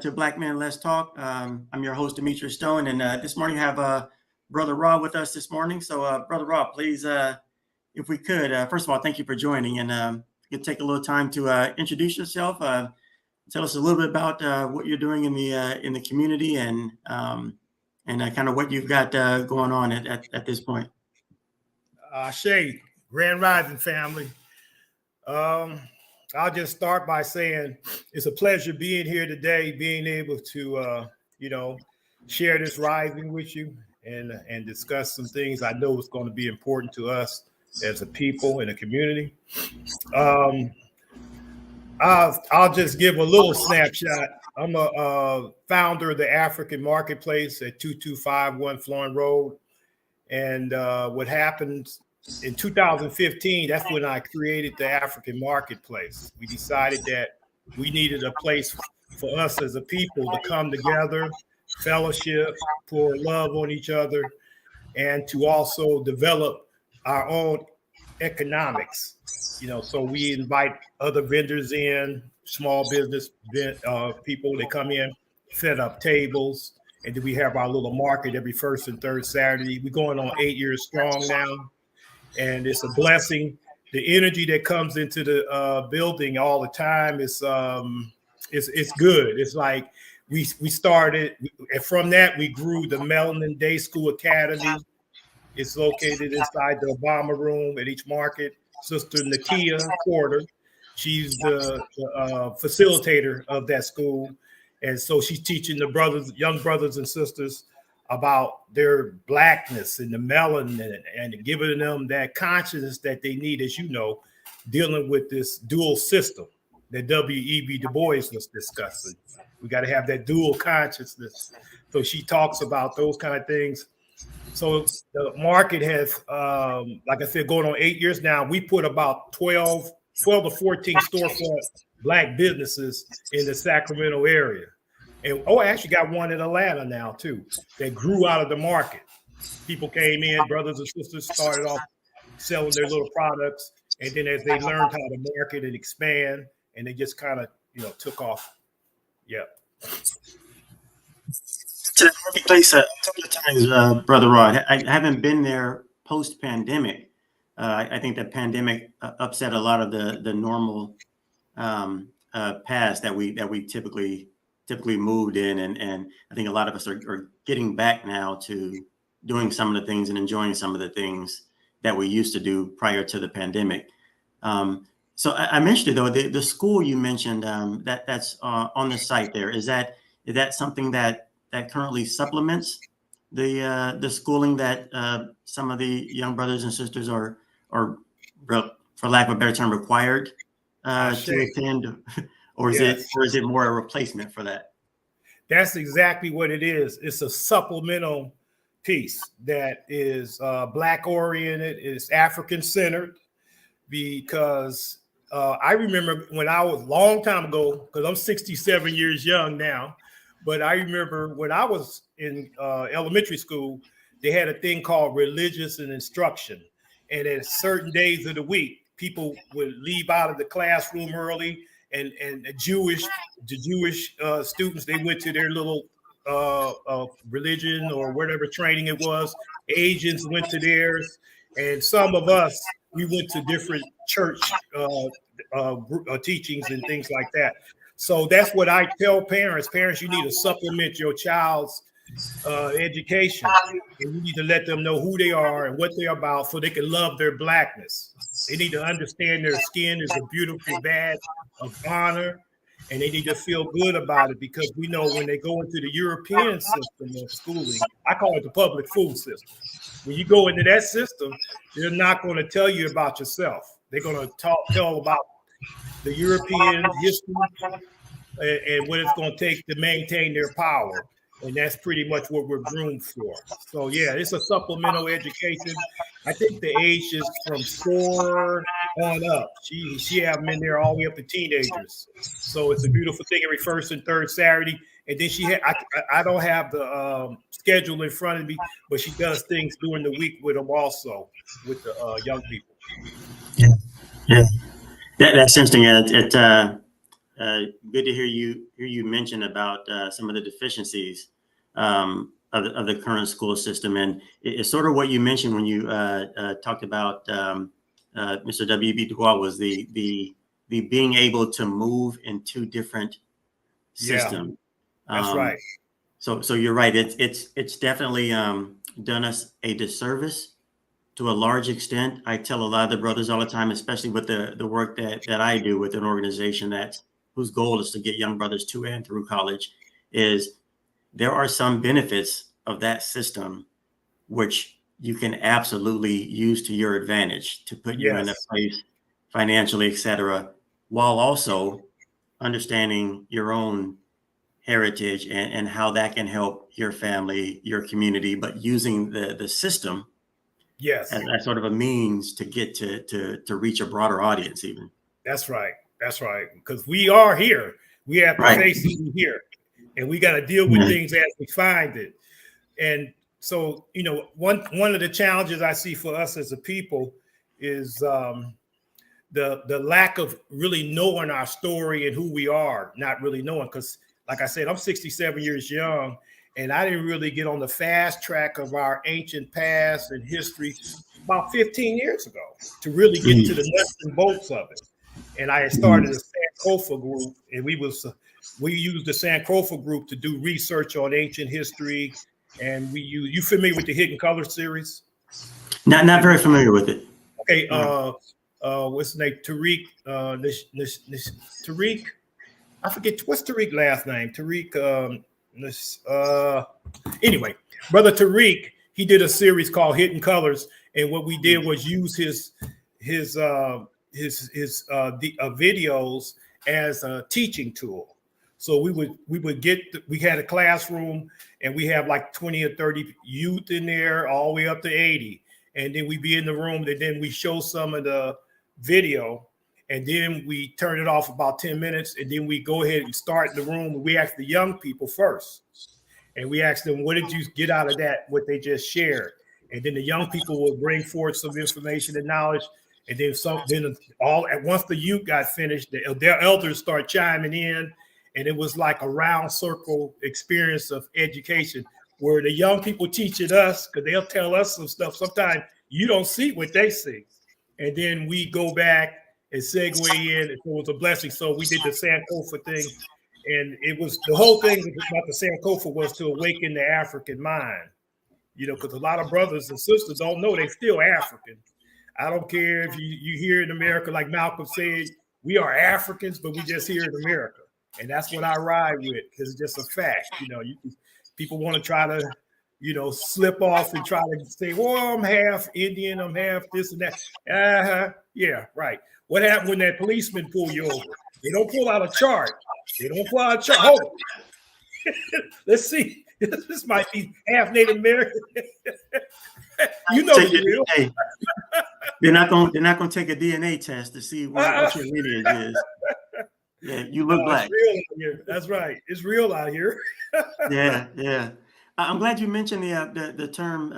to Black Men Let's Talk. I'm your host, Demetrius Stone, and this morning I have Brother Rob with us this morning. So, Brother Rob, please, if we could, first of all, thank you for joining, and you could take a little time to introduce yourself, tell us a little bit about what you're doing in the community, and kind of what you've got going on at this point. Shay, Grand Rising family. I'll just start by saying it's a pleasure being here today, being able to, share this rising with you and discuss some things I know is going to be important to us as a people and a community. I'll just give a little snapshot. I'm a founder of the African Marketplace at 2251 Florin Road. And what happened in 2015, that's when I created the African Marketplace. We decided that we needed a place for us as a people to come together, fellowship, pour love on each other, and to also develop our own economics. So we invite other vendors in, small business people. They come in, set up tables, and then we have our little market every first and third Saturday. We're going on 8 years strong now. And it's a blessing. The energy that comes into the building all the time is it's good. It's like we started, and from that we grew the Melanin Day School Academy. It's located inside the Obama Room at each market. Sister Nakia Porter, she's the facilitator of that school, and so she's teaching the young brothers and sisters about their blackness and the melanin and giving them that consciousness that they need, as you know, dealing with this dual system that W.E.B. Du Bois was discussing. We got to have that dual consciousness. So she talks about those kind of things. So the market has, like I said, going on 8 years now. We put about 12 to 14 storefront Black businesses in the Sacramento area. And I actually got one in Atlanta now too that grew out of the market. People came in, brothers and sisters started off selling their little products, and then as they learned how to market and expand, and they just kind of took off. Yeah. To the marketplace a couple of times, Brother Rod. I haven't been there post-pandemic. I think the pandemic upset a lot of the normal paths that we typically moved in, and I think a lot of us are getting back now to doing some of the things and enjoying some of the things that we used to do prior to the pandemic. So I mentioned it though, the school you mentioned that's on the site there. Is that something that currently supplements the schooling that some of the young brothers and sisters are, for lack of a better term, required to attend? Or is it more a replacement for that? That's exactly what it is. It's a supplemental piece that is Black oriented, it's African centered, because I remember when I was a long time ago, because I'm 67 years young now, but I remember when I was in elementary school, they had a thing called religious and instruction. And at certain days of the week, people would leave out of the classroom early. And the Jewish students, they went to their little religion or whatever training it was. Asians went to theirs, and some of us, we went to different church teachings and things like that. So that's what I tell parents. Parents, you need to supplement your child's education, and you need to let them know who they are and what they're about so they can love their Blackness. They need to understand their skin is a beautiful badge of honor, and they need to feel good about it, because we know when they go into the European system of schooling, I call it the public food system. When you go into that system, they're not going to tell you about yourself. They're going to tell about the European history and what it's going to take to maintain their power. And that's pretty much what we're groomed for. So yeah, it's a supplemental education. I think the age is from 4 on up. She have them in there all the way up to teenagers. So it's a beautiful thing every first and third Saturday. And then I don't have the schedule in front of me, but she does things during the week with them also, with the young people. Yeah. That's interesting. good to hear you mention about some of the deficiencies of the current school system, and it's sort of what you mentioned when you talked about Mr. W.B. Du Bois was the being able to move in two different systems. That's right. So you're right. It's definitely done us a disservice to a large extent. I tell a lot of the brothers all the time, especially with the work that I do with an organization whose goal is to get young brothers to and through college, is there are some benefits of that system which you can absolutely use to your advantage to put you in a place financially, et cetera, while also understanding your own heritage and how that can help your family, your community, but using the system as that sort of a means to get to reach a broader audience even. That's right. That's right. Because we are here. We have to face it here. And we got to deal with things as we find it. And so, you know, one of the challenges I see for us as a people is the lack of really knowing our story and who we are, not really knowing. Because like I said, I'm 67 years young, and I didn't really get on the fast track of our ancient past and history about 15 years ago to really get to the nuts and bolts of it. And I had started a Sankofa group, and we used the Sankofa group to do research on ancient history. And you familiar with the Hidden Color series? Not very familiar with it. Okay, what's his name? Tariq. Tariq. I forget what's Tariq's last name. Tariq. Anyway, brother Tariq, he did a series called Hidden Colors, and what we did was use his videos as a teaching tool. So we had a classroom, and we have like 20 or 30 youth in there, all the way up to 80. And then we be in the room, and then we show some of the video, and then we turn it off about 10 minutes, and then we go ahead and start the room. We ask the young people first, and we ask them, what did you get out of that, what they just shared? And then the young people will bring forth some information and knowledge. And then once the youth got finished, their elders start chiming in. And it was like a round circle experience of education where the young people teaching us, because they'll tell us some stuff. Sometimes you don't see what they see. And then we go back and segue in. It was a blessing. So we did the Sankofa thing. And the whole thing about the Sankofa was to awaken the African mind. You know, because a lot of brothers and sisters don't know they're still African. I don't care if you hear in America, like Malcolm said, we are Africans, but we just here in America. And that's what I ride with, because it's just a fact. You know, people want to try to, slip off and try to say, well, I'm half Indian, I'm half this and that. Yeah, right. What happened when that policeman pull you over? They don't pull out a chart. Hold on. Let's see. This might be half Native American. The real. Hey, they're not gonna take a DNA test to see what your lineage is. Yeah, you look black. It's real out here. That's right. It's real out here. Yeah. I'm glad you mentioned the term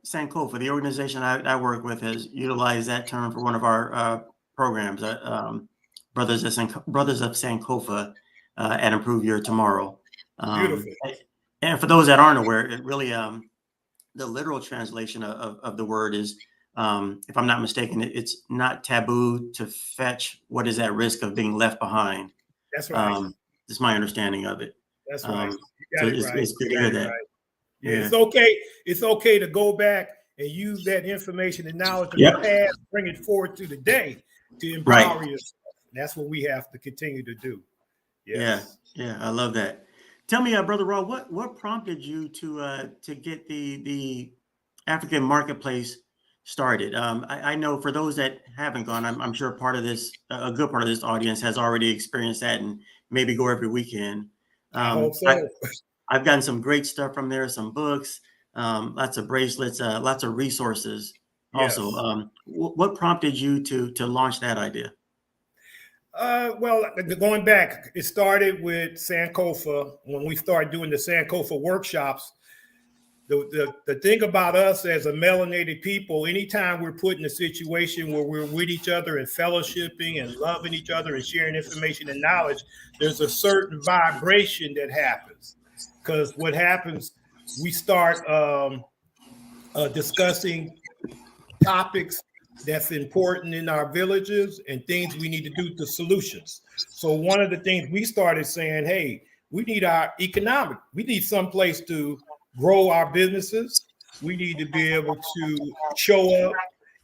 Sankofa. The organization I work with has utilized that term for one of our programs, Brothers of Sankofa at Improve Your Tomorrow. Beautiful. And for those that aren't aware, it really the literal translation of the word is, if I'm not mistaken, it's not taboo to fetch what is at risk of being left behind. That's right. That's my understanding of it. That's right. It's good to hear that. Right. Yeah, it's okay. It's okay to go back and use that information and knowledge of the past, bring it forward to the day to empower yourself. That's what we have to continue to do. Yes. Yeah. I love that. Tell me, Brother Raw, what prompted you to get the African marketplace started? I know for those that haven't gone, I'm sure a good part of this audience has already experienced that and maybe go every weekend. I hope so. I've gotten some great stuff from there, some books, lots of bracelets, lots of resources. Yes. Also, what prompted you to launch that idea? Well, going back, it started with Sankofa. When we started doing the Sankofa workshops, the thing about us as a melanated people, anytime we're put in a situation where we're with each other and fellowshipping and loving each other and sharing information and knowledge, there's a certain vibration that happens. Because what happens, we start discussing topics that's important in our villages and things we need to do to solutions. So one of the things we started saying, hey, we need our economic, we need some place to grow our businesses. We need to be able to show up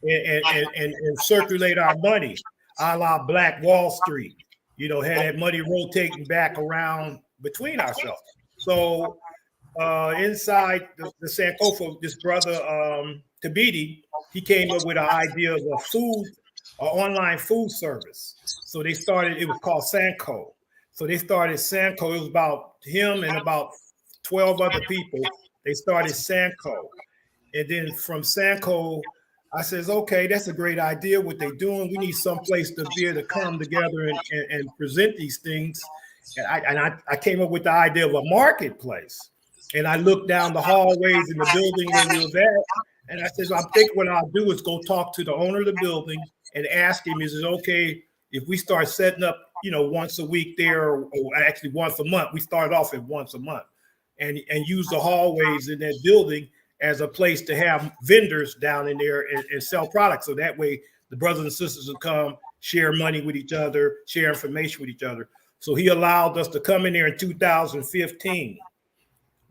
and circulate our money, a la Black Wall Street, you know, had that money rotating back around between ourselves. So inside the Sankofa, this brother Tabiti, he came up with an idea of an online food service. So they started, it was called Sanko. So they started Sanko. It was about him and about 12 other people. They started Sanko. And then from Sanko, I says, okay, that's a great idea what they're doing. We need some place to be able to come together and present these things. And I came up with the idea of a marketplace. And I looked down the hallways in the building where we was at. And I said, I think what I'll do is go talk to the owner of the building and ask him, is it okay if we start setting up, you know, once a week there, or actually once a month? We started off at once a month, and use the hallways in that building as a place to have vendors down in there and sell products. So that way the brothers and sisters will come, share money with each other, share information with each other. So he allowed us to come in there in 2015.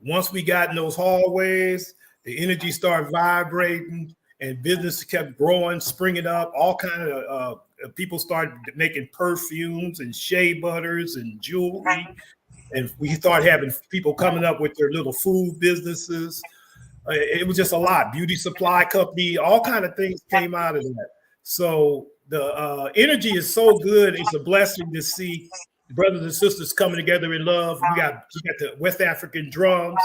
Once we got in those hallways, the energy started vibrating and business kept growing, springing up. All kind of people started making perfumes and shea butters and jewelry. And we started having people coming up with their little food businesses. It was just a lot. Beauty supply company, all kind of things came out of that. So the energy is so good. It's a blessing to see brothers and sisters coming together in love. We got the West African drums.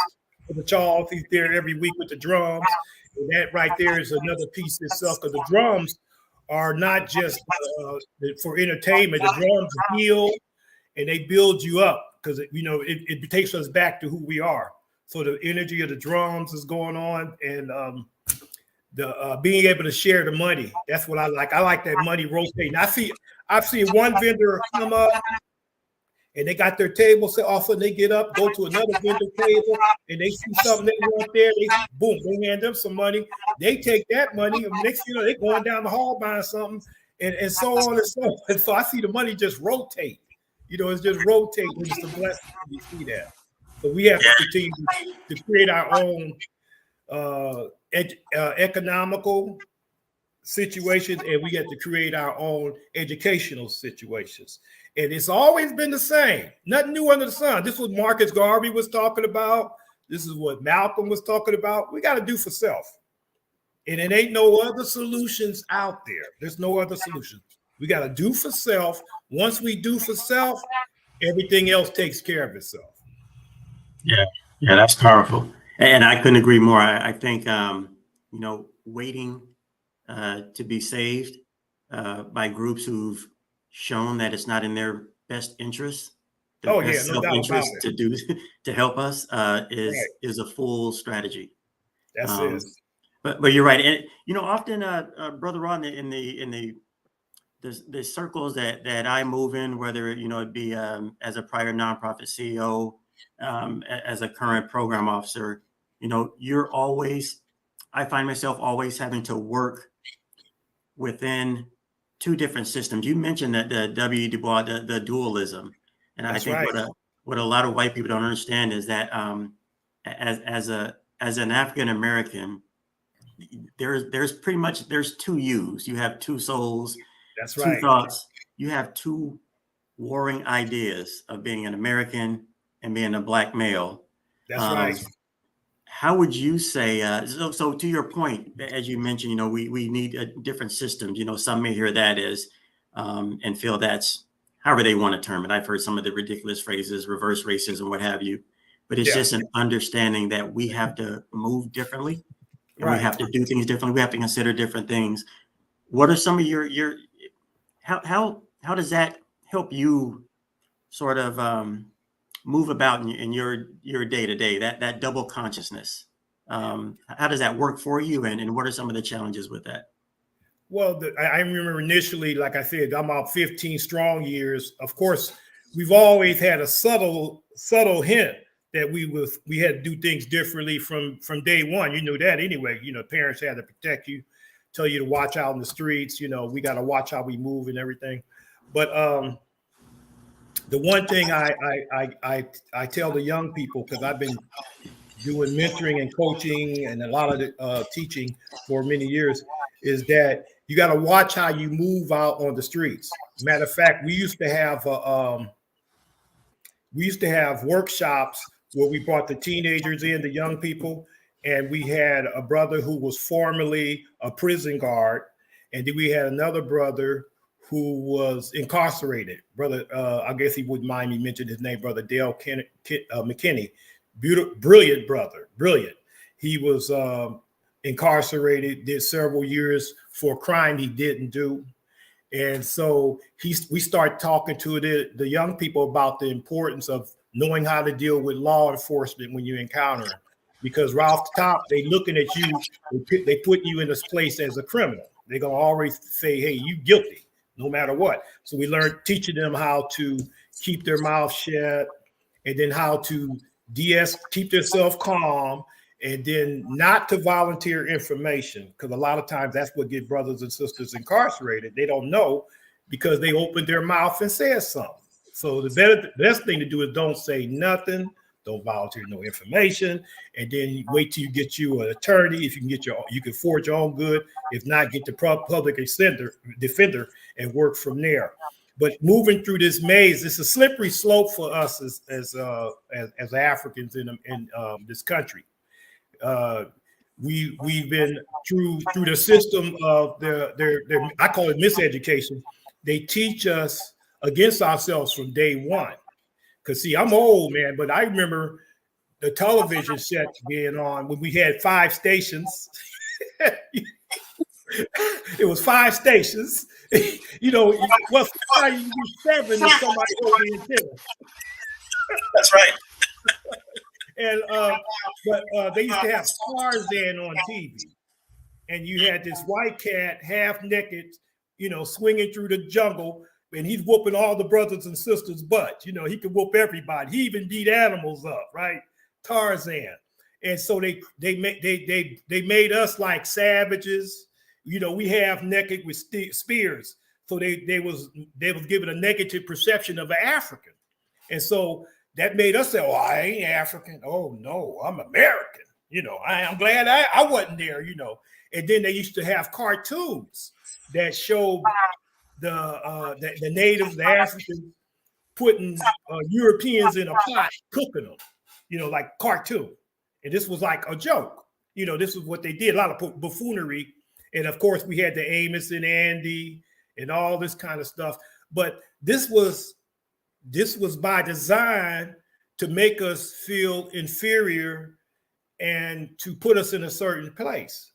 The Charles, he's there every week with the drums. And that right there is another piece itself, because the drums are not just for entertainment. The drums heal and they build you up, because you know it takes us back to who we are. So the energy of the drums is going on, and the being able to share the money. That's what I like. I like that money rotating. I've seen one vendor come up, and they got their table set off, and they get up, go to another vendor table, and they see something they want there. They hand them some money. They take that money, and next thing you know, they're going down the hall buying something, and so on and so on. And so I see the money just rotate. You know, it's just rotating. It's a blessing to see that. So we have to continue to create our own economical situations, and we have to create our own educational situations. And it's always been the same. Nothing new under the sun. This is what Marcus Garvey was talking about. This is what Malcolm was talking about. We got to do for self. And it ain't no other solutions out there. There's no other solutions. We got to do for self. Once we do for self, everything else takes care of itself. Yeah, that's powerful. And I couldn't agree more. I think, waiting to be saved by groups who've shown that it's not in their best interest, self-interest to help us is a full strategy. That's it. But you're right, and often, Brother Rod, in the circles that I move in, whether it be as a prior nonprofit CEO, as a current program officer, I find myself always having to work within two different systems. You mentioned that the W. Du Bois, the dualism, and that's I think what a lot of white people don't understand is that as an African American, there's two yous. You have two souls. That's two thoughts. You have two warring ideas of being an American and being a Black male. That's right. How would you say, so to your point, as you mentioned, we need different systems. Some may hear that as and feel that's however they want to term it. I've heard some of the ridiculous phrases, reverse racism, what have you. But it's just an understanding that we have to move differently. And we have to do things differently. We have to consider different things. What are some of your how does that help you sort of move about in your day-to-day, that double consciousness How does that work for you, and what are some of the challenges with that? Well, I remember initially, like I said, I'm about 15 strong years. Of course, we've always had a subtle hint that we had to do things differently from day one. You knew that anyway. You know, parents had to protect you, tell you to watch out in the streets. You know, we got to watch how we move and everything. But the one thing I tell the young people, because I've been doing mentoring and coaching and a lot of teaching for many years, is that you got to watch how you move out on the streets. Matter of fact, we used to have workshops where we brought the teenagers in, the young people, and we had a brother who was formerly a prison guard, and then we had another brother who was incarcerated. Brother, I guess he wouldn't mind me mentioning his name, Brother Dale McKinney. Brilliant brother, brilliant. He was incarcerated, did several years for a crime he didn't do. And so we start talking to the young people about the importance of knowing how to deal with law enforcement when you encounter them. Because right off the top, they looking at you, they put you in this place as a criminal. They're going to always say, hey, you guilty, no matter what. So we learned teaching them how to keep their mouth shut, and then how to keep themselves calm, and then not to volunteer information, because a lot of times that's what get brothers and sisters incarcerated. They don't know because they opened their mouth and said something. So the best thing to do is don't say nothing, don't volunteer no information, and then wait till you get you an attorney. If you can you can forge your own good. If not, get the public defender and work from there. But moving through this maze, it's a slippery slope for us as Africans in this country. We've been through the system of their I call it miseducation. They teach us against ourselves from day one. Because see, I'm old, man, but I remember the television sets being on when we had 5 stations. It was 5 stations. You know, well, somebody you do 7 and somebody over the antenna. That's right. And but they used to have Tarzan on TV, and you had this white cat, half naked, you know, swinging through the jungle, and he's whooping all the brothers and sisters' butt. You know, he could whoop everybody. He even beat animals up, right? Tarzan. And so they made us like savages. You know, we half naked with spears. So they was given a negative perception of an African. And so that made us say, oh, I ain't African. Oh, no, I'm American. You know, I'm glad I wasn't there, you know. And then they used to have cartoons that showed the natives, the Africans, putting Europeans in a pot, cooking them, you know, like cartoon. And this was like a joke. You know, this is what they did, a lot of buffoonery. And of course, we had the Amos and Andy and all this kind of stuff. But this was by design to make us feel inferior and to put us in a certain place.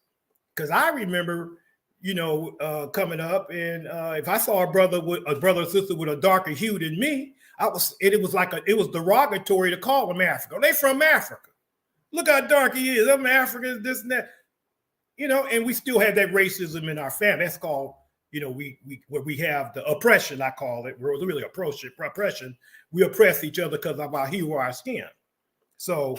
Because I remember, you know, coming up, and if I saw a brother or sister with a darker hue than me, it was derogatory to call them African. They from Africa. Look how dark he is. I'm African, this and that. You know, and we still have that racism in our family. That's called, you know, we have the oppression, I call it. We're really oppression. We oppress each other because of our hue or our skin. So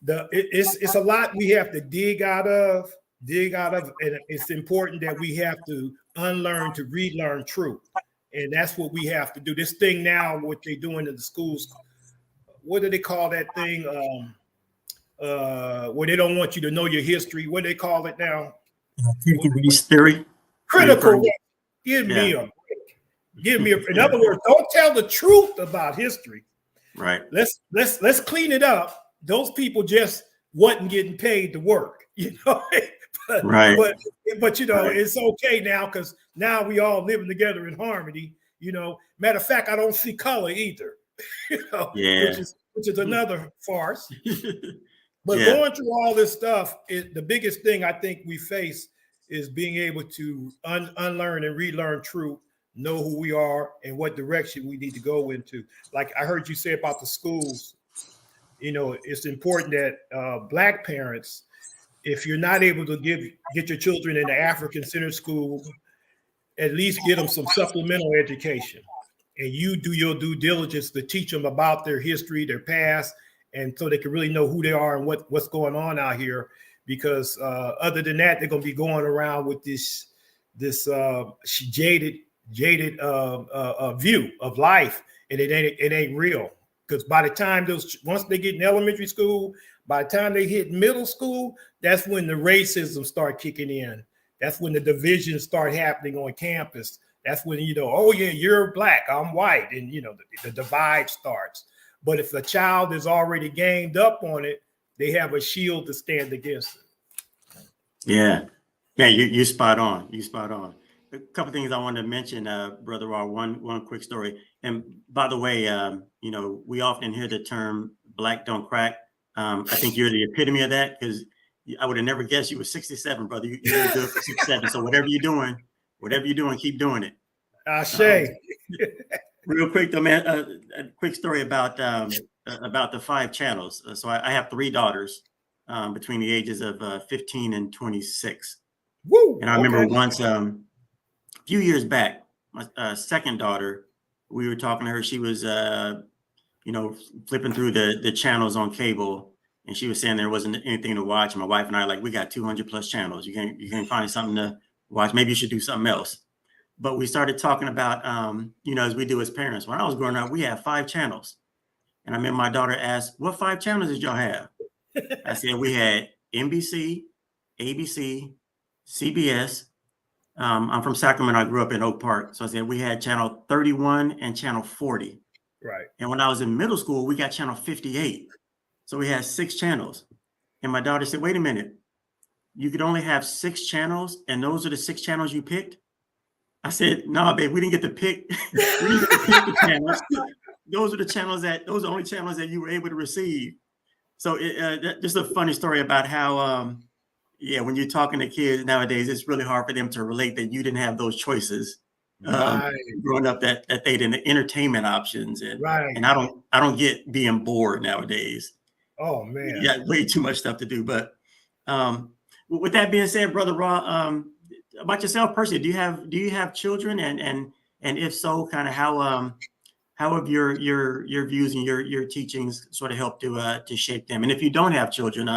it's a lot we have to dig out of, and it's important that we have to unlearn to relearn truth. And that's what we have to do. This thing now, what they're doing in the schools, what do they call that thing? Where they don't want you to know your history. What do they call it now? Critical race theory. Critical. Give me a break. Give me a. In other words, don't tell the truth about history. Right. Let's clean it up. Those people just wasn't getting paid to work, you know. Right. But you know, it's okay now because now we all living together in harmony. You know, matter of fact, I don't see color either. You know, which is another farce. But going through all this stuff, the biggest thing I think we face is being able to unlearn and relearn truth, know who we are and what direction we need to go into. Like I heard you say about the schools. it's important that Black parents, if you're not able to get your children in the African Center School, at least get them some supplemental education. And you do your due diligence to teach them about their history, their past, and so they can really know who they are and what's going on out here. Because other than that, they're going to be going around with this jaded view of life, and it ain't real. Because by the time once they get in elementary school, by the time they hit middle school, that's when the racism start kicking in. That's when the divisions start happening on campus. That's when, oh yeah, you're Black, I'm white, and the divide starts. But if a child is already gamed up on it, they have a shield to stand against it. Yeah, you spot on. You spot on. A couple of things I wanted to mention, Brother Raw. One quick story. And by the way, we often hear the term "Black don't crack." I think you're the epitome of that, because I would have never guessed you were 67, brother. You're good for 67. So whatever you're doing, keep doing it. Ashe. Real quick though, man. A quick story about the 5 channels. So I have 3 daughters between the ages of 15 and 26. Woo! And I remember once, a few years back, my second daughter, we were talking to her. She was, flipping through the channels on cable, and she was saying there wasn't anything to watch. My wife and I we got 200 plus channels. You can't find something to watch. Maybe you should do something else. But we started talking about, as we do as parents. When I was growing up, we had 5 channels. And I remember my daughter asked, "What 5 channels did y'all have?" I said, we had NBC, ABC, CBS. I'm from Sacramento. I grew up in Oak Park. So I said we had channel 31 and channel 40. Right. And when I was in middle school, we got channel 58. So we had 6 channels. And my daughter said, "Wait a minute, you could only have 6 channels, and those are the 6 channels you picked?" I said, "No, babe, we didn't get to pick. We didn't get to pick the channels. Those are the only channels that you were able to receive." So just a funny story about how, when you're talking to kids nowadays, it's really hard for them to relate that you didn't have those choices growing up, that they didn't entertainment options, and right. And I don't get being bored nowadays. Oh man, you got way too much stuff to do. But with that being said, Brother Raw, about yourself personally, do you have children, and if so, kind of how have your views and your teachings sort of helped to shape them? And if you don't have children,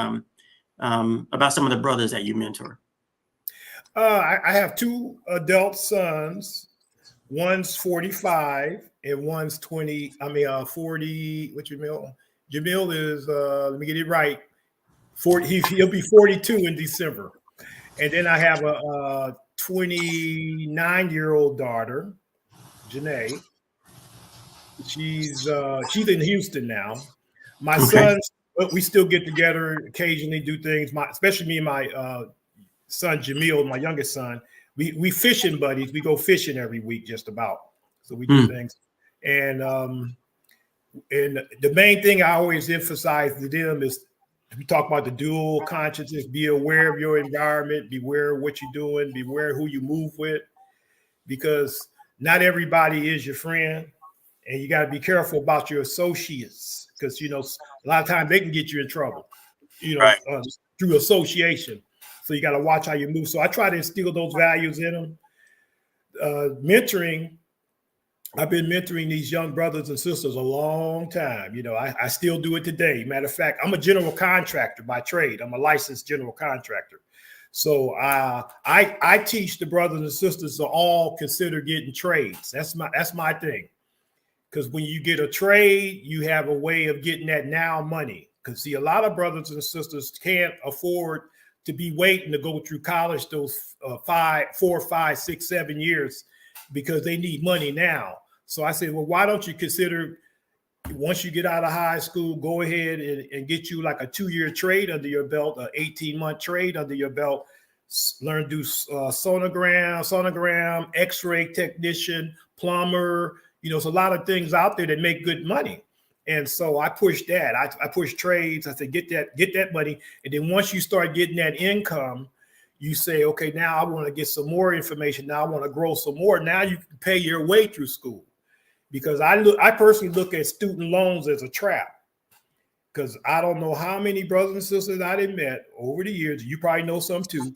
about some of the brothers that you mentor. I have 2 adult sons. One's 45 and one's 20. 40. What Jamil? Jamil is let me get it right. 40. He'll be 42 in December. And then I have a 29-year-old daughter, Janae. She's in Houston now. My sons, we still get together occasionally, do things. Especially me and my son Jamil, my youngest son. We fishing buddies. We go fishing every week, just about. So we do things. And the main thing I always emphasize to them is, we talk about the dual consciousness. Be aware of your environment. Be aware of what you're doing. Be aware of who you move with, because not everybody is your friend, and you got to be careful about your associates, because a lot of times they can get you in trouble, right. Through association. So you got to watch how you move. So I try to instill those values in them. Mentoring. I've been mentoring these young brothers and sisters a long time. I still do it today. Matter of fact, I'm a general contractor by trade. I'm a licensed general contractor. So I teach the brothers and sisters to all consider getting trades. That's my thing. Because when you get a trade, you have a way of getting that now money. Because see, a lot of brothers and sisters can't afford to be waiting to go through college those 4, 5, 6, 7 years, because they need money now. So I said, well, why don't you consider, once you get out of high school, go ahead and get you like a 2-year trade under your belt, an 18-month trade under your belt, learn to do sonogram, x-ray technician, plumber. There's a lot of things out there that make good money. And so I pushed that. I pushed trades. I said, get that money. And then once you start getting that income, you say, okay, now I want to get some more information. Now I want to grow some more. Now you can pay your way through school. Because I personally look at student loans as a trap. because I don't know how many brothers and sisters I done met over the years. You probably know some too.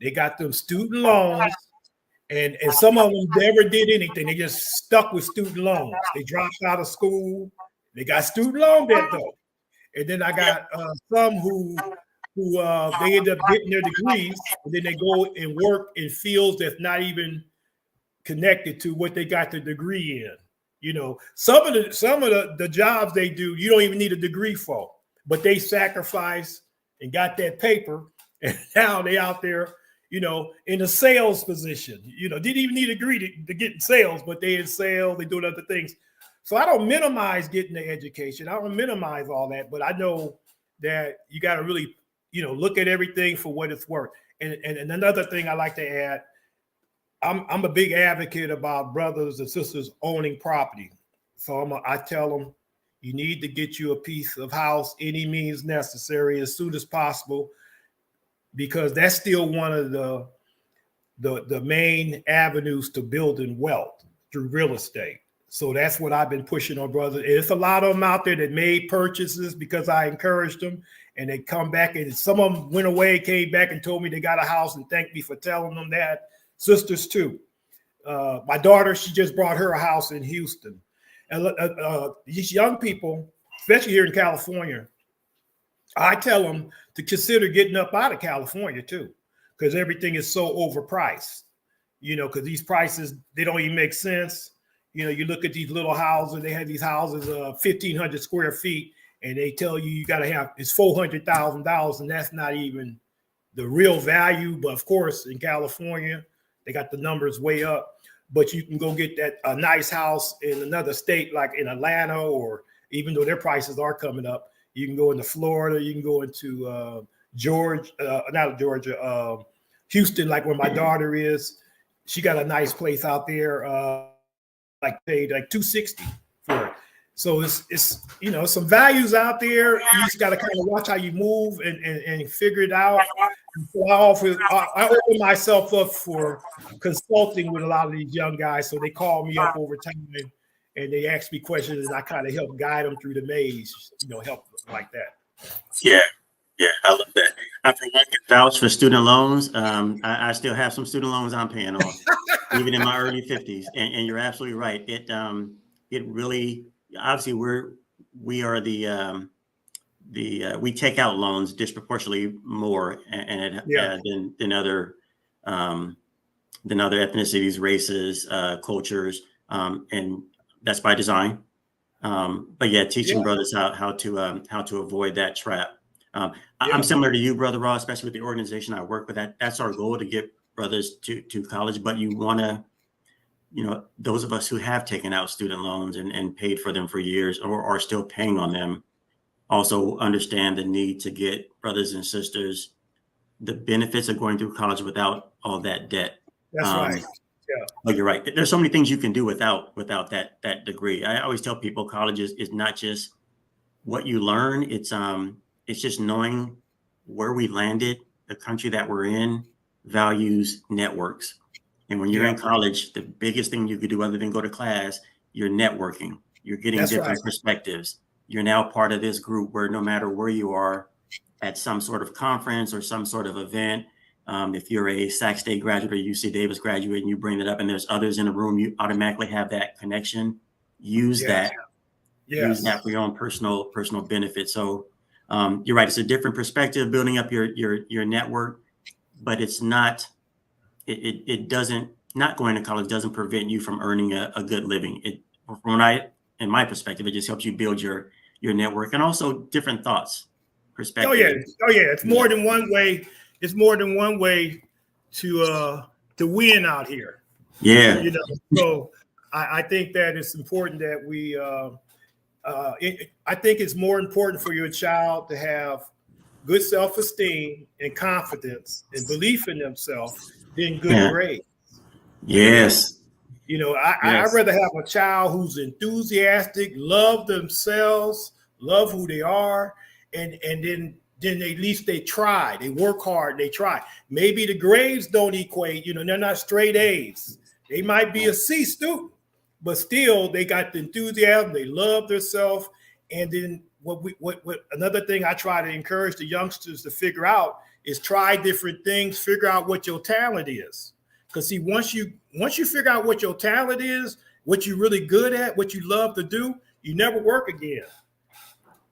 They got them student loans, and some of them never did anything. They just stuck with student loans. They dropped out of school. They got student loan debt though. And then I got some who they end up getting their degrees, and then they go and work in fields that's not even connected to what they got the degree in. You know, some of the jobs they do, you don't even need a degree for, but they sacrifice and got that paper, and now they out there, you know, in a sales position. You know, didn't even need a degree to get in sales, but they in sales, they doing other things. So I don't minimize getting the education. I don't minimize all that, but I know that you got to really, you know, look at everything for what it's worth. And another thing I like to add, I'm a big advocate about brothers and sisters owning property. So I tell them, you need to get you a piece of house, any means necessary, as soon as possible, because that's still one of the main avenues to building wealth through real estate. So that's what I've been pushing on brothers. It's a lot of them out there that made purchases because I encouraged them, and they come back, and some of them went away, came back and told me they got a house and thanked me for telling them that. Sisters too. My daughter, she just brought her a house in Houston. And these young people, especially here in California, I tell them to consider getting up out of California too, because everything is so overpriced. You know, because these prices, they don't even make sense. You know, you look at these little houses, they have these houses 1,500 square feet, and they tell you got to have, it's $400,000, and that's not even the real value. But of course, in California, they got the numbers way up, but you can go get that a nice house in another state, like in Atlanta, or even though their prices are coming up, you can go into Florida, you can go into Houston, like where my daughter is. She got a nice place out there, like paid like $260 for it. So it's you know, some values out there. You just got to kind of watch how you move and figure it out. So I open myself up for consulting with a lot of these young guys. So they call me up over time and they ask me questions, and I kind of help guide them through the maze, you know, help them like that. Yeah, I love that. I think I can vouch for student loans. I still have some student loans I'm paying off, even in my early 50s. And you're absolutely right. It really, obviously we are we take out loans disproportionately more than other ethnicities, races, cultures, and that's by design. But yeah, teaching brothers how to avoid that trap. I'm similar to you, Brother Ross, especially with the organization I work with. That's our goal, to get brothers to college. But you want to, you know, those of us who have taken out student loans and paid for them for years, or are still paying on them, also understand the need to get brothers and sisters the benefits of going through college without all that debt. That's right. Yeah. Oh, you're right. There's so many things you can do without that degree. I always tell people college is not just what you learn. It's just knowing where we landed, the country that we're in, values networks. And when you're in college, the biggest thing you could do other than go to class, you're networking. You're getting different perspectives. You're now part of this group where no matter where you are at some sort of conference or some sort of event, if you're a Sac State graduate or UC Davis graduate and you bring it up and there's others in the room, you automatically have that connection. Use that. Use that for your own personal benefit. So you're right. It's a different perspective, building up your network, but it's not, it doesn't, not going to college doesn't prevent you from earning a good living. In my perspective, it just helps you build your network and also different thoughts, perspective. Oh yeah. It's more than one way. It's more than one way to win out here. Yeah. You know, so I think that it's important that we, I think it's more important for your child to have good self-esteem and confidence and belief in themselves than good grades. Yes. You know, I'd rather have a child who's enthusiastic, love themselves, love who they are, and then at least they try. They work hard. They try. Maybe the grades don't equate. You know, they're not straight A's. They might be a C student, but still they got the enthusiasm. They love themselves, and then what another thing I try to encourage the youngsters to figure out is try different things, figure out what your talent is. Because see, once you figure out what your talent is, what you're really good at, what you love to do, you never work again.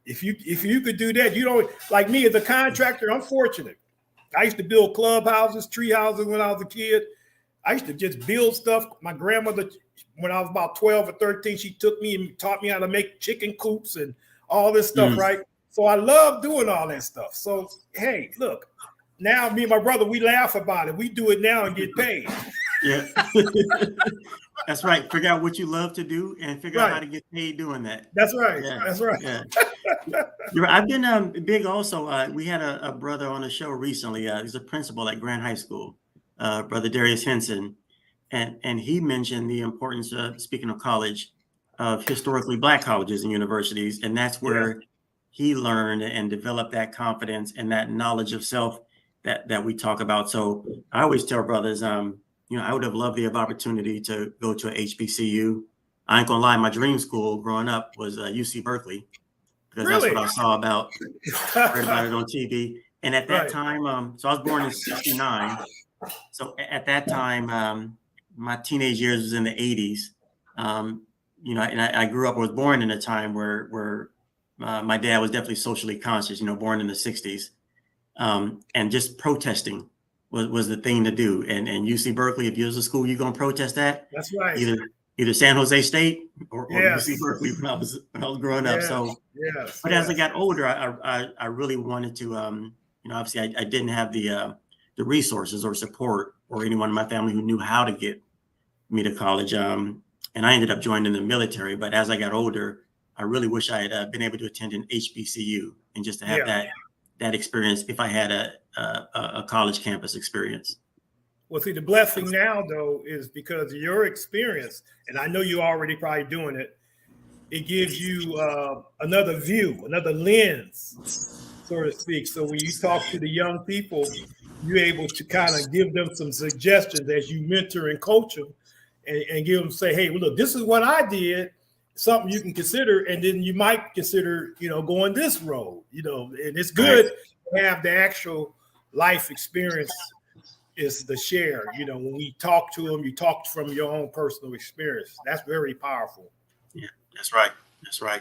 If you could do that, you don't, like me as a contractor, I'm fortunate. I used to build clubhouses, tree houses when I was a kid. I used to just build stuff. My grandmother, when I was about 12 or 13, she took me and taught me how to make chicken coops and all this stuff, right? So I love doing all that stuff. So, hey, look, now me and my brother, we laugh about it. We do it now and get paid. Yeah. That's right. Figure out what you love to do and figure out how to get paid doing that. That's right. Yeah. That's right. Yeah. I've been big also. We had a brother on the show recently. He's a principal at Grant High School, Brother Darius Henson. And he mentioned the importance of, speaking of college, of historically Black colleges and universities. And that's where he learned and developed that confidence and that knowledge of self that we talk about. So I always tell brothers, I would have loved the opportunity to go to a HBCU. I ain't gonna lie, my dream school growing up was UC Berkeley, because that's what I saw about, heard about it on TV. And at that time, so I was born in '69. So at that time, my teenage years was in the '80s. And I grew up, was born in a time where my dad was definitely socially conscious, born in the '60s. And just protesting was the thing to do. And UC Berkeley, if you was a school, you're gonna protest that. That's right. Either San Jose State or UC Berkeley when I was growing up. So, but as I got older, I really wanted to, obviously I didn't have the resources or support or anyone in my family who knew how to get me to college. And I ended up joining the military. But as I got older, I really wish I had been able to attend an HBCU and just to have that experience if I had a college campus experience. Well, see, the blessing now, though, is because of your experience, and I know you're already probably doing it, it gives you another view, another lens, so to speak. So when you talk to the young people, you're able to kind of give them some suggestions as you mentor and coach them and give them, say, hey, well, look, this is what I did, something you can consider, and then you might consider, going this road, and it's good to have the actual life experience is the share. When we talk to them, you talk from your own personal experience. That's very powerful. Yeah, that's right. That's right.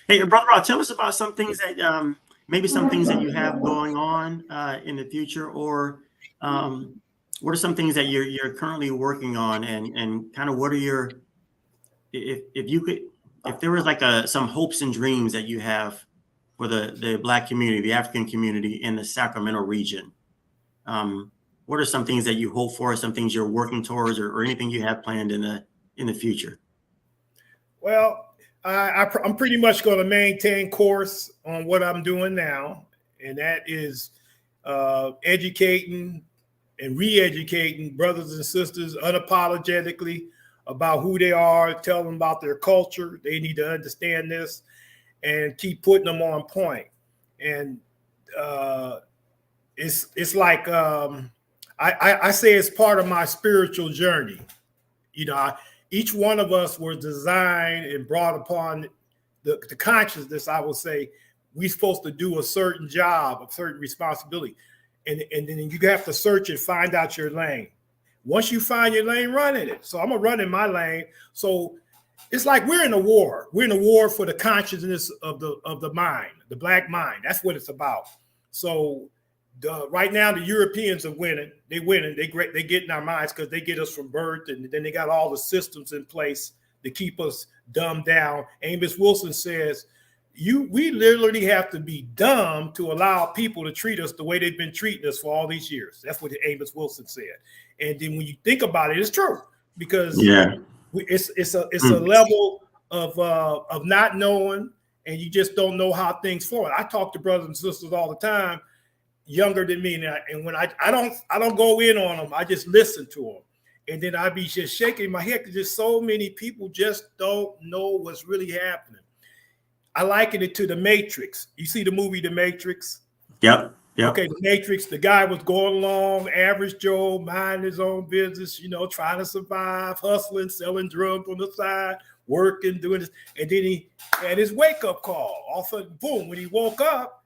Hey, Brother Rob, tell us about some things that maybe some things that you have going on in the future, or what are some things that you're currently working on, and kind of what are your, if there was like some hopes and dreams that you have for the Black community, the African community in the Sacramento region. What are some things that you hope for, some things you're working towards, or anything you have planned in the future? Well, I'm pretty much going to maintain course on what I'm doing now, and that is educating and re-educating brothers and sisters unapologetically about who they are, tell them about their culture. They need to understand this and keep putting them on point. And it's like, I say it's part of my spiritual journey. Each one of us was designed and brought upon the consciousness, I will say, we're supposed to do a certain job, a certain responsibility. And then you have to search and find out your lane. Once you find your lane, run in it. So I'm going to run in my lane. So it's like we're in a war. We're in a war for the consciousness of the mind, the Black mind. That's what it's about. So right now, the Europeans are winning. They're winning. They get in our minds because they get us from birth, and then they got all the systems in place to keep us dumbed down. Amos Wilson says, we literally have to be dumb to allow people to treat us the way they've been treating us for all these years. That's what Amos Wilson said. And then when you think about it, it's true, because it's a level of not knowing, and you just don't know how things flow. I talk to brothers and sisters all the time, younger than me, and when I don't go in on them, I just listen to them, and then I be just shaking my head because there's so many people just don't know what's really happening. I liken it to The Matrix. You see the movie The Matrix? Yep. Okay, The Matrix, the guy was going along, average Joe, minding his own business, trying to survive, hustling, selling drugs on the side, working, doing this, and then he had his wake-up call. All of a sudden, boom, when he woke up,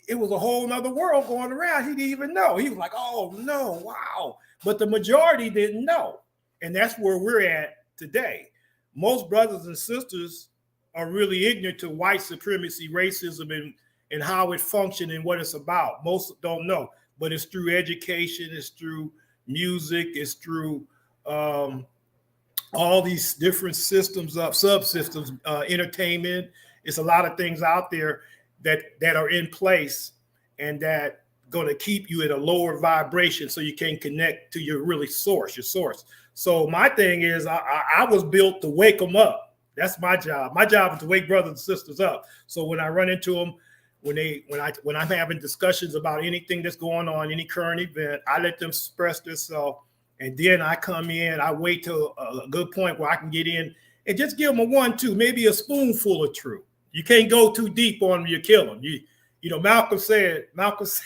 it was a whole nother world going around. He didn't even know. He was like, oh no, wow. But the majority didn't know. And that's where we're at today. Most brothers and sisters are really ignorant to white supremacy, racism, and how it functions and what it's about. Most don't know, but it's through education, it's through music, it's through all these different systems of subsystems, entertainment. It's a lot of things out there that are in place and that going to keep you at a lower vibration so you can connect to your really source, your source. So my thing is I was built to wake them up. That's my job. My job is to wake brothers and sisters up. So when I run into them, when I'm having discussions about anything that's going on, any current event, I let them express themselves. And then I come in, I wait till a good point where I can get in and just give them a 1-2, maybe a spoonful of truth. You can't go too deep on them, you kill them. You know, Malcolm said, the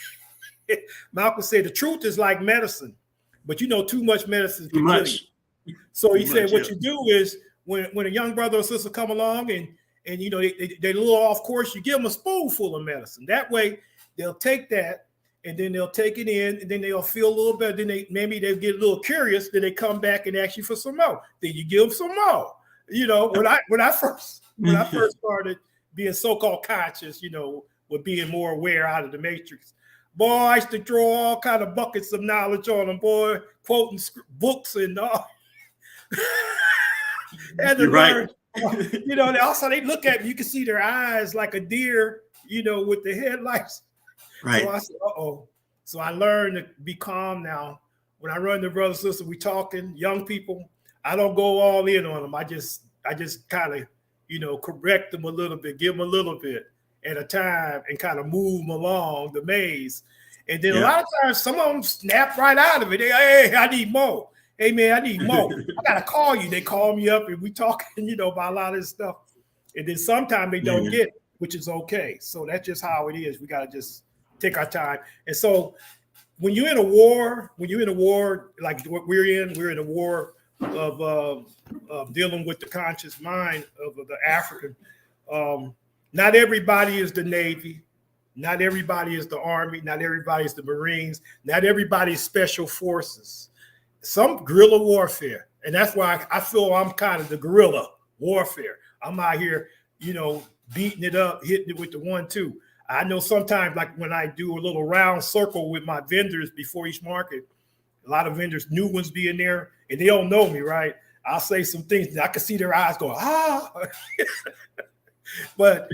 truth is like medicine, but you know, too much medicine can kill you. So he said, what you do is when a young brother or sister come along and you know, they're a little off course, you give them a spoonful of medicine. That way they'll take that and then they'll take it in and then they'll feel a little better. Then maybe they'll get a little curious. Then they come back and ask you for some more. Then you give them some more. You know, when I first started being so-called conscious, you know, with being more aware out of the matrix, boy, I used to throw all kind of buckets of knowledge on them, boy, quoting books and all. And you're right. You know, also they look at me, you can see their eyes like a deer, you know, with the headlights. Right. So I said, uh-oh. So I learned to be calm now. When I run to brothers and sisters, we talking, young people, I don't go all in on them. I just kind of, you know, correct them a little bit, give them a little bit at a time and kind of move them along the maze. And then a lot of times some of them snap right out of it. Hey, I need more. Hey, man, I need more. I got to call you. They call me up and we talking, you know, about a lot of this stuff. And then sometimes they don't get it, which is okay. So that's just how it is. We got to just take our time. And so when you're in a war like what we're in a war of dealing with the conscious mind of the African. Not everybody is the Navy. Not everybody is the Army. Not everybody is the Marines. Not everybody is Special Forces. Some guerrilla warfare. And that's why I feel I'm kind of the guerrilla warfare. I'm out here, you know, beating it up, hitting it with the 1-2. I know sometimes, like when I do a little round circle with my vendors before each market, a lot of vendors, new ones be in there, and they don't know me, right? I'll say some things, and I can see their eyes go, ah. But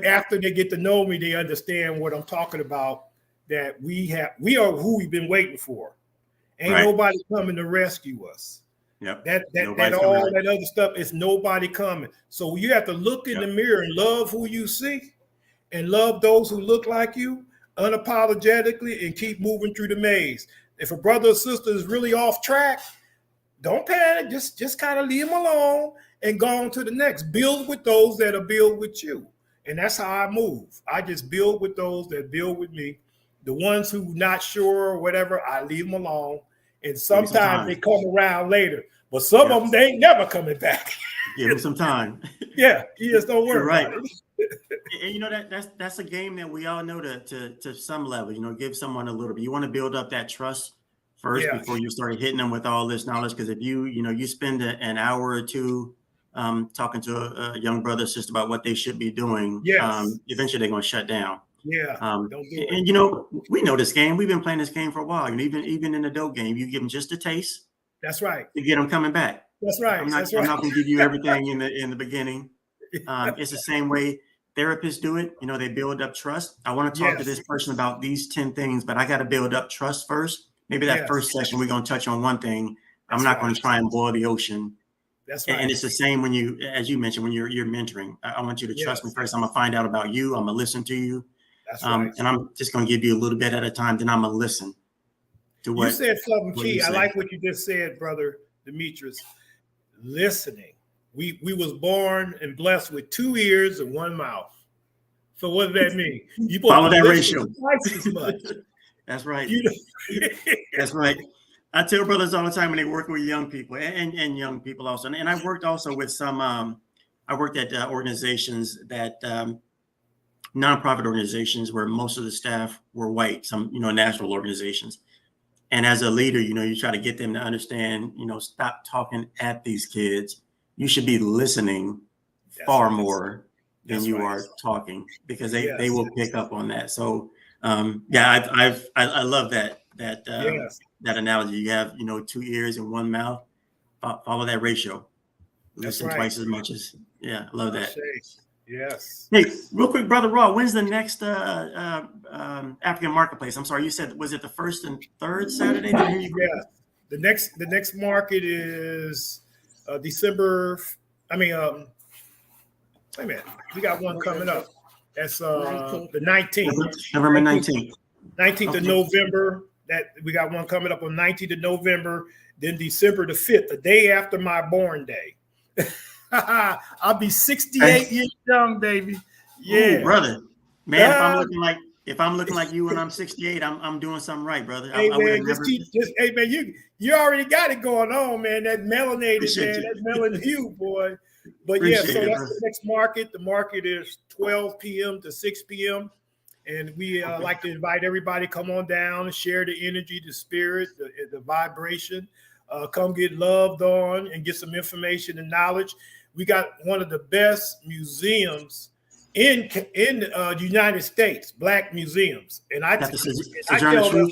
after they get to know me, they understand what I'm talking about, that we are who we've been waiting for. Ain't nobody coming to rescue us. Yep. That other stuff is nobody coming. So you have to look in the mirror and love who you see and love those who look like you unapologetically and keep moving through the maze. If a brother or sister is really off track, don't panic. Just kind of leave them alone and go on to the next. Build with those that will build with you. And that's how I move. I just build with those that build with me. The ones who not sure or whatever, I leave them alone. And sometimes they come around later. But some of them, they ain't never coming back. Give them some time. Yeah, you just don't worry. Right. And you know, that's a game that we all know to some level, you know, give someone a little bit. You want to build up that trust first before you start hitting them with all this knowledge. Because if you spend an hour or two talking to a young brother or sister about what they should be doing, eventually they're going to shut down. Yeah. And you know, we know this game. We've been playing this game for a while. And even in the dope game, you give them just a taste. That's right. To get them coming back. That's right. I'm not going to give you everything in the beginning. It's the same way therapists do it. You know, they build up trust. I want to talk to this person about these 10 things, but I got to build up trust first. Maybe that first session, we're going to touch on one thing. I'm not going to try and boil the ocean. That's right. And it's the same when you, as you mentioned, when you're mentoring. I want you to trust me first. I'm going to find out about you. I'm going to listen to you. That's right. And I'm just going to give you a little bit at a time. Then I'm going to listen to what you said. Something key. I like what you just said, Brother Demetrius. Listening. We was born and blessed with 2 ears and 1 mouth. So what does that mean? You follow that ratio. Twice as much. That's right. That's right. I tell brothers all the time when they work with young people and young people also. And I worked also with some, I worked at organizations that, nonprofit organizations where most of the staff were white, some, national organizations. And as a leader, you try to get them to understand, stop talking at these kids. You should be listening far more than you are talking, because they will pick up on that. So yeah, I love that that analogy. You have 2 ears and 1 mouth. Follow that ratio. Listen twice as much as I love that. Yes. Hey, real quick, Brother Raw, when's the next African marketplace? I'm sorry, you said, was it the 1st and 3rd Saturday? Yeah. The next market is December. I mean, wait a minute. We got one coming up. That's the 19th. November 19th. 19th of November. That we got one coming up on 19th of November. Then December the 5th, the day after my born day. I'll be 68 years young, baby. Yeah. Ooh, brother. Man, if I'm looking like you when I'm 68, I'm doing something right, brother. Hey, man, hey, man, you already got it going on, man. That melanated, man. That melanin hue, boy. But yeah, so that's the next market. The market is 12 p.m. to 6 p.m. And we like to invite everybody, come on down and share the energy, the spirit, the vibration. Come get loved on and get some information and knowledge. We got one of the best museums in the United States, Black museums. And I tell them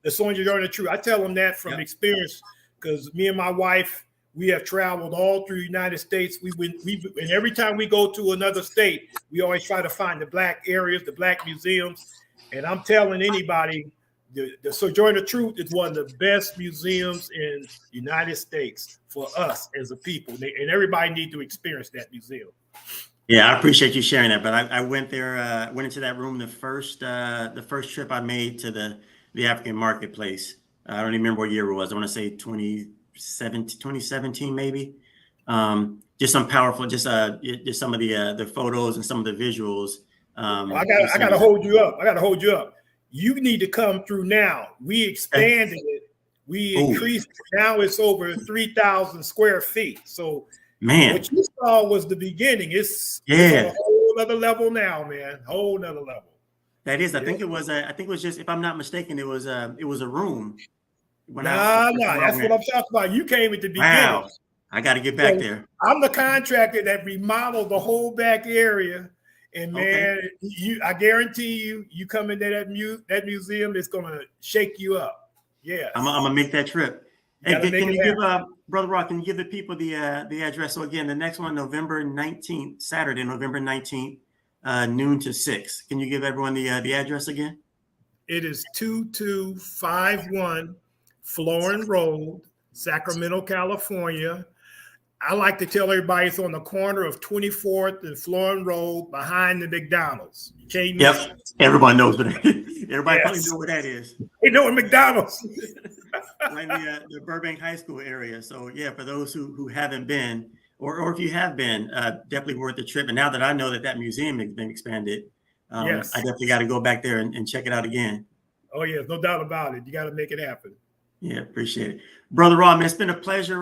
the Sojourner Truth. I tell them that from experience, because me and my wife, we have traveled all through the United States. And every time we go to another state, we always try to find the Black areas, the Black museums. And I'm telling anybody, the Sojourner Truth is one of the best museums in the United States for us as a people. And everybody needs to experience that museum. Yeah, I appreciate you sharing that. But I went there, went into that room the first trip I made to the African marketplace. I don't even remember what year it was. I want to say 2017 maybe. Just some powerful, just some of the photos and some of the visuals. I gotta hold you up. You need to come through now. We expanded it. We increased it. Now it's over 3,000 square feet. So man, what you saw was the beginning. It's on a whole other level now, man. Whole nother level. That is. I think it was just, if I'm not mistaken, it was a room. That's what I'm talking about. You came at the beginning. Wow. I got to get back there. I'm the contractor that remodeled the whole back area. And man, I guarantee you come into that museum, it's gonna shake you up. Yeah, I'm gonna make that trip. Hey, can you give Brother Rock? Can you give the people the address? So again, the next one, November 19th, Saturday, November 19th, noon to 6. Can you give everyone the address again? It is 2251 Florin Road, Sacramento, California. I like to tell everybody it's on the corner of 24th and Florin Road behind the McDonald's. You can't miss it. Everybody knows what that is. Everybody probably knows what that is. They know what McDonald's. Like the Burbank High School area. So yeah, for those who haven't been, or if you have been, definitely worth the trip. And now that I know that museum has been expanded, I definitely got to go back there and check it out again. Oh yeah, no doubt about it. You got to make it happen. Yeah, appreciate it. Brother Raw, man, it's been a pleasure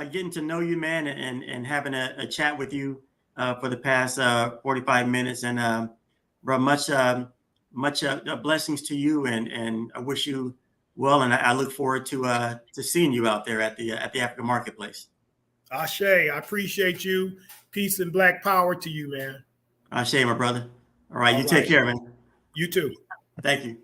getting to know you, man, and having a chat with you for the past 45 minutes. And bro, much blessings to you, and I wish you well. And I look forward to seeing you out there at the African marketplace. Ashe, I appreciate you. Peace and Black power to you, man. Ashe, my brother. All right, you take care, man. You too. Thank you.